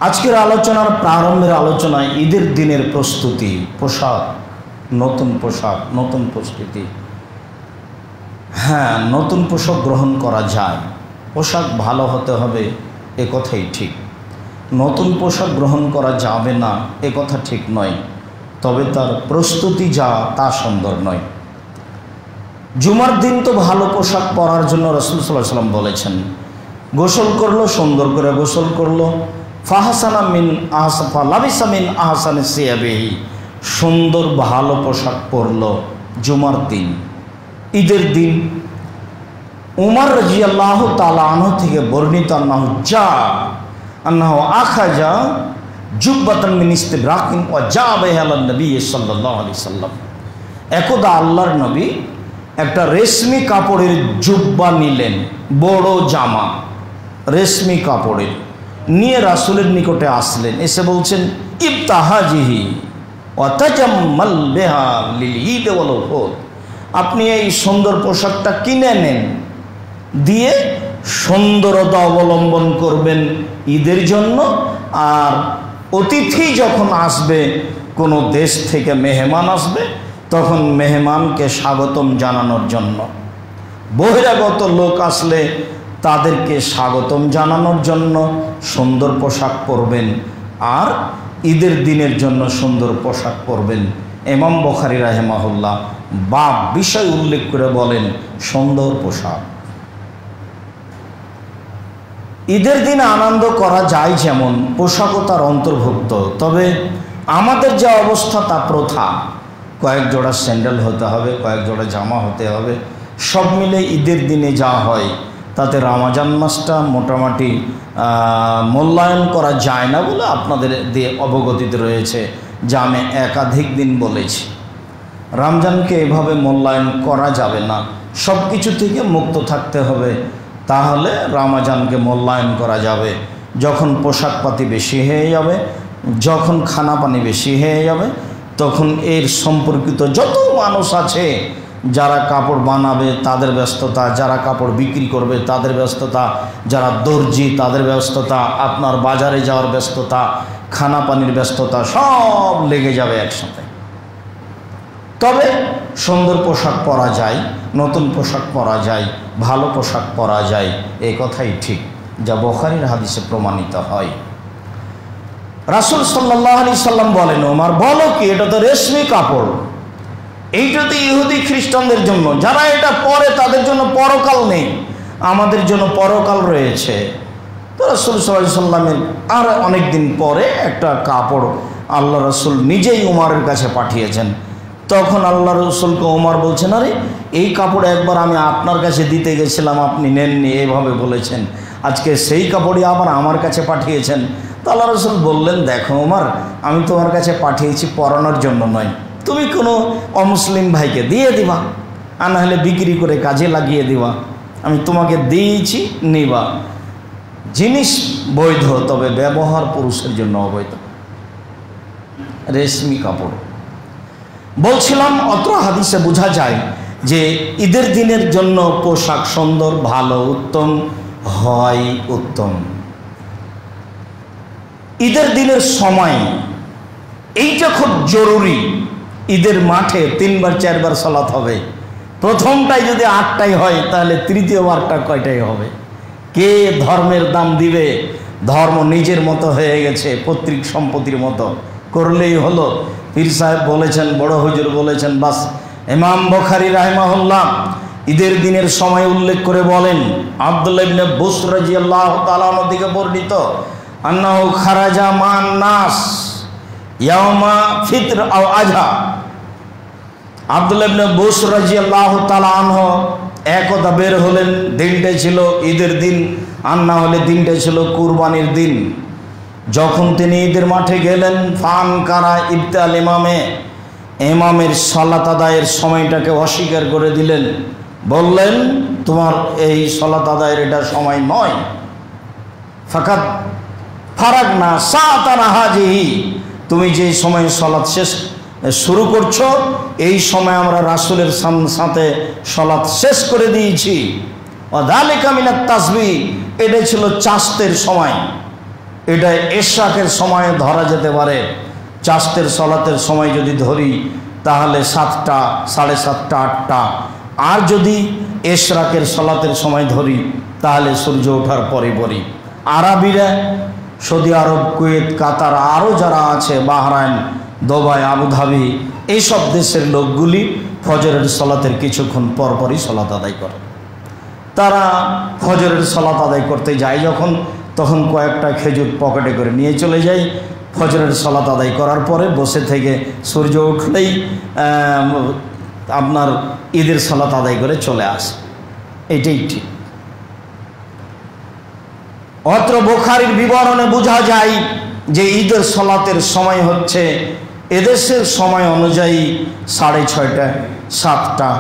আজকের আলোচনার প্রারম্ভের আলোচনায় ঈদের দিনের প্রস্তুতি, পোশাক, নতুন পোশাক, নতুন প্রস্তুতি। হ্যাঁ, নতুন পোশাক গ্রহণ করা যায়, পোশাক ভালো হতে হবে এ কথাই ঠিক। নতুন পোশাক গ্রহণ করা যাবে না এ কথা ঠিক নয়, তবে তার প্রস্তুতি যা তা সুন্দর নয়। জুমার দিন তো ভালো পোশাক পরার জন্য রাসূল সাল্লাল্লাহু আলাইহি ওয়াসাল্লাম বলেছেন। গোসল করলো, সুন্দর করে গোসল করলো, ফাহাসানা মিন আহসাফা লাবিসা মিন আহসানি সিয়াবিহি, সুন্দর ভালো পোশাক পরলো জুমার দিন, ঈদের দিন। উমর রাদিয়াল্লাহু তাআলা আনহু থেকে বর্ণিত আন্নাহু আখাজা জুব্বাতান মিন ইস্তিবরাকিন ওয়া জাআবাহা আলান নবী সাল্লাল্লাহু আলাইহি সাল্লাম। একদা আল্লাহর নবী একটা রেশমি কাপড়ের জুব্বা নিলেন, বড় জামা রেশমি কাপড়ের, নিয়ে রাসূলের নিকটে আসলেন। এসে বলছেন, ইবতাহাজিহি ওয়া তাজাম্মাল বিহা লিল ঈদ ওয়াল উহুদ, আপনি এই সুন্দর পোশাকটা কিনে নেন, দিয়ে সুন্দরতা অবলম্বন করবেন ঈদের জন্য। আর অতিথি যখন আসবে, কোনো দেশ থেকে মেহমান আসবে, তখন মেহমানকে স্বাগতম জানানোর জন্য, বহিরাগত লোক আসলে তাদেরকে স্বাগতম জানানোর জন্য সুন্দর পোশাক পরবেন, আর ঈদের দিনের জন্য সুন্দর পোশাক পরবেন। ইমাম বুখারী রাহিমাহুল্লাহ বাব বিষয় উল্লেখ করে বলেন সুন্দর পোশাক। ঈদের দিনে আনন্দ করা যায় যেমন, পোশাকও তার অন্তর্ভুক্ত। তবে আমাদের যে অবস্থা তা প্রথা, কয়েক জোড়া স্যান্ডেল হতে হবে, কয়েক জোড়া জামা হতে হবে, সব মিলে ঈদের দিনে যা হয় তাতে রমজান মাসটা মোটামুটি মূল্যায়ন করা যায় না বলে আপনাদের দিয়ে অবগতিতে রয়েছে, যা আমি একাধিক দিন বলেছি। রমজানকে এভাবে মূল্যায়ন করা যাবে না, সব কিছু থেকে মুক্ত থাকতে হবে, তাহলে রমজানকে মূল্যায়ন করা যাবে। যখন পোশাকপাতি বেশি হয়ে যাবে, যখন খানা পানি বেশি হয়ে যাবে, তখন এর সম্পর্কিত যত মানুষ আছে, যারা কাপড় বানাবে তাদের ব্যস্ততা, যারা কাপড় বিক্রি করবে তাদের ব্যস্ততা, যারা দর্জি তাদের ব্যস্ততা, আপনার বাজারে যাওয়ার ব্যস্ততা, খানা পানির ব্যস্ততা, সব লেগে যাবে একসাথে। তবে সুন্দর পোশাক পরা যায়, নতুন পোশাক পরা যায়, ভালো পোশাক পরা যায়, এই কথাই ঠিক, যা বুখারীর হাদিসে প্রমাণিত হয়। রাসূল সাল্লাল্লাহু আলাইহি সাল্লাম বলেন, ওমর বলো কি, এটা তো রেশমি কাপড়, এইটা তো ইহুদি খ্রিস্টানদের জন্য, যারা এটা পরে তাদের জন্য পরকাল নেই, আমাদের জন্য পরকাল রয়েছে। তো রাসূল সাল্লাল্লাহু আলাইহি সাল্লামের আর অনেক দিন পরে একটা কাপড় আল্লাহ রাসূল নিজেই উমরের কাছে পাঠিয়েছেন। তখন আল্লাহ রাসূলকে ওমর বলছেন, আরে এই কাপড় একবার আমি আপনার কাছে দিতে গেছিলাম, আপনি নেননি, এইভাবে বলেছেন, আজকে সেই কাপড়ই আবার আমার কাছে পাঠিয়েছেন। তো আল্লাহ রাসূল বললেন, দেখো ওমর, আমি তোমার কাছে পাঠিয়েছি পরানোর জন্য নয়, তুমি কোনো অমুসলিম ভাইকে দিয়ে দিবা, আর না হলে বিক্রি করে কাজে লাগিয়ে দিবা, আমি তোমাকে দিয়েছি, নিবা। জিনিস বৈধ, তবে ব্যবহার পুরুষের জন্য অবৈধ। রেশমি কাপড় বলছিলাম, অত্র হাদিসে বোঝা যায় যে ঈদের দিনের জন্য পোশাক সুন্দর, ভালো, উত্তম হয় উত্তম। ঈদের দিনের সময় এইটা খুব জরুরি। ঈদের মাঠে 3 বার 4 বার সালাত হবে, প্রথমটাই যদি 8টাই হয়, তাহলে তৃতীয়বারটা কয়টাই হবে? কে ধর্মের দাম দিবে? ধর্ম নিজের মতো হয়ে গেছে, পৈতৃক সম্পত্তির মতো, করলেই হলো। পীর সাহেব বলেছেন, বড় হুজুর বলেছেন, বাস। ইমাম বুখারী রাহিমাহুল্লাহ ঈদের দিনের সময় উল্লেখ করে বলেন, আব্দুল্লাহ ইবনে বুসর রাদিয়াল্লাহু তাআলা আনহু থেকে বর্ণিত, আন্নাহু খারাজা মান নাস ইয়াউমা ফিতর আও আযহা। আব্দুল্লাহ ইবনে বুসর রাদিয়াল্লাহু তাআলা আনহু একদা বের হলেন, দিনটা ছিল ঈদের দিন, আর না হলে দিনটা ছিল কুরবানির দিন। যখন তিনি ঈদের মাঠে গেলেন, ফান কারা ইবতাল ইমামে, ইমামের সালাত আদায়ের সময়টাকে অস্বীকার করে দিলেন, বললেন, তোমার এই সালাত আদায়ের এটা সময় নয়। ফাকাত ফারাগনা সাআতানা হাজিহি, তুমি যে সময় সালাত শুরু করছো, এই সময় আমরা রাসূলের সাথে সালাত শেষ করে দিয়েছি। ওয়া যালিকা মিনাত তাসবিহ, এটা ছিল চাস্তের সময়, এটা ইশরাকের সময় ধরা যেতে পারে। চাষতের সলাতের সময় যদি ধরি তাহলে 7টা, 7:30, 8টা। আর যদি ইশরাকের সলাতের সময় ধরি তাহলে সূর্য ওঠার পরে পরই। আরবিরা সৌদি আরব, কুয়েত, কাতার আরও যারা আছে, বাহরাইন, দুবাই, আবুধাবি, এইসব দেশের লোকগুলি ফজরের সলাতের কিছুক্ষণ পরপরই সলাত আদায় করে। তারা ফজরের সলাত আদায় করতে যায় যখন, তখন কয়েকটা খেজুর পকেটে করে নিয়ে চলে যায়। ফজরের সলাত আদায় করার পরে বসে থেকে সূর্য উঠলেই আপনার ঈদের সলাত আদায় করে চলে আসে। এটাই ঠিক। অত্র বুখারীর বিবরণে বোঝা যায় যে ঈদের সলাতের সময় হচ্ছে এদেশের সময় অনুযায়ী 6:30, 7টা,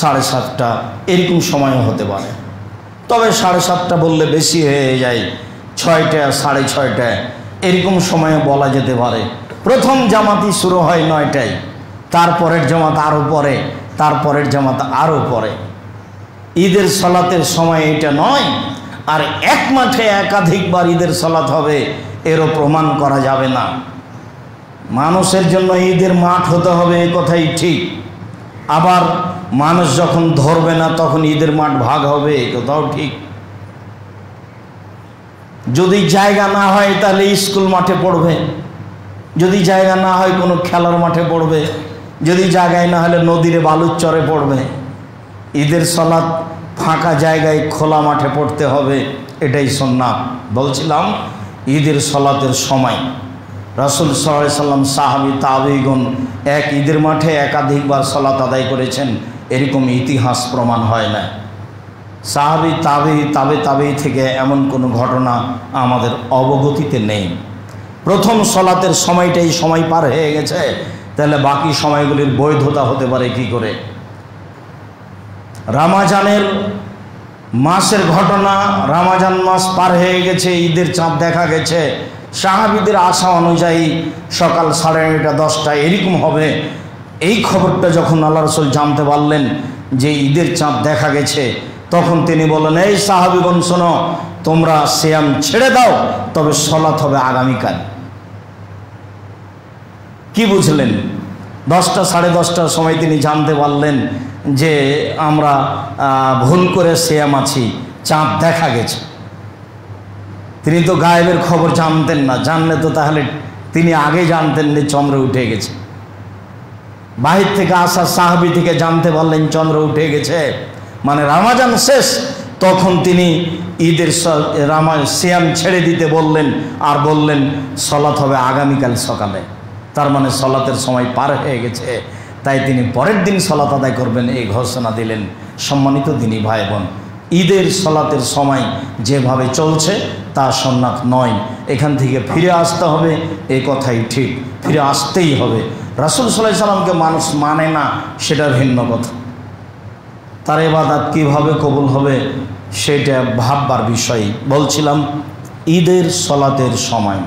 7:30 এরকম সময় হতে পারে। তবে 7:30 বললে বেশি হয়ে যায়, 6টা, 6:30 এরকম সময়ে বলা যেতে পারে। প্রথম জামাতই শুরু হয় 9টায়, তারপরের জামাত আরও পরে, তারপরের জামাত আরও পরে। ঈদের সলাতের সময় এটা নয়। আর এক মাঠে একাধিকবার ঈদের সলাত হবে এরও প্রমাণ করা যাবে না। মানুষের জন্য ঈদের মাঠ হতে হবে, এ কথাই ঠিক। আবার মানুষ যখন ধরবে না তখন ঈদের মাঠ ভাগ হবে, এ কথাও ঠিক। যদি জায়গা না হয় তাহলে স্কুল মাঠে পড়বে, যদি জায়গা না হয় কোনো খেলার মাঠে পড়বে, যদি জায়গায় না হলে নদীরে বালুর চরে পড়বে। ঈদের সলাত ফাঁকা জায়গায় খোলা মাঠে পড়তে হবে, এটাই সুন্নাত। বলছিলাম ঈদের সলাতের সময় রাসূল সাল্লাল্লাহু আলাইহি সাল্লাম, সাহাবী, তাবেঈগণ এক ঈদের মাঠে একাধিকবার সলাত আদায় করেছেন, এরকম ইতিহাস প্রমাণ হয় না। সাহাবী, তাবেঈ থেকে এমন কোনো ঘটনা আমাদের অবগতিতে নেই। প্রথম সলাতের সময়টাই সময় পার হয়ে গেছে, তাহলে বাকি সময়গুলির বৈধতা হতে পারে কি করে? রামাজানের মাসের ঘটনা, রামাজান মাস পার হয়ে গেছে, ঈদের চাঁদ দেখা গেছে। সাহাবীদের আশা অনুযায়ী সকাল 9:30, 10টা এরকম হবে। এই খবরটা যখন আল্লাহ রাসূল জানতে পারলেন যে ঈদের চাঁদ দেখা গেছে, তখন তিনি বললেন, এই সাহাবীগণ শোনো, তোমরা সিয়াম ছেড়ে দাও, তবে সলাত হবে আগামীকাল। কি বুঝলেন? 10টা, 10:30টার সময় তিনি জানতে পারলেন যে আমরা ভুল করে সিয়াম আছি, চাঁদ দেখা গেছে। তিনি তো গায়েবের খবর জানতেন না, জানলে তো তাহলে তিনি আগে জানতেন যে চন্দ্র উঠে গেছে। বাহির থেকে আসা সাহাবী থেকে জানতে পারলেন চন্দ্র উঠে গেছে, মানে রামাজান শেষ। তখন তিনি ঈদের সিয়াম ছেড়ে দিতে বললেন, আর বললেন সলাত হবে আগামীকাল সকালে। তার মানে সলাতের সময় পার হয়ে গেছে, তাই তিনি পরের দিন সলাত আদায় করবেন, এই ঘোষণা দিলেন। সম্মানিত দিনী ভাই বোন, ঈদের সলাতের সময় যেভাবে চলছে তা সুন্নাত নয়। এখান থেকে ফিরে আসতে হবে, এই কথাই ঠিক, ফিরে আসতেই হবে। রাসূল সাল্লাল্লাহু আলাইহি সাল্লামকে মানুষ মানে না, সেটা ভিন্ন কথা। তার ইবাদত কীভাবে কবুল হবে সেটা ভাববার বিষয়। বলছিলাম ঈদের সলাতের সময়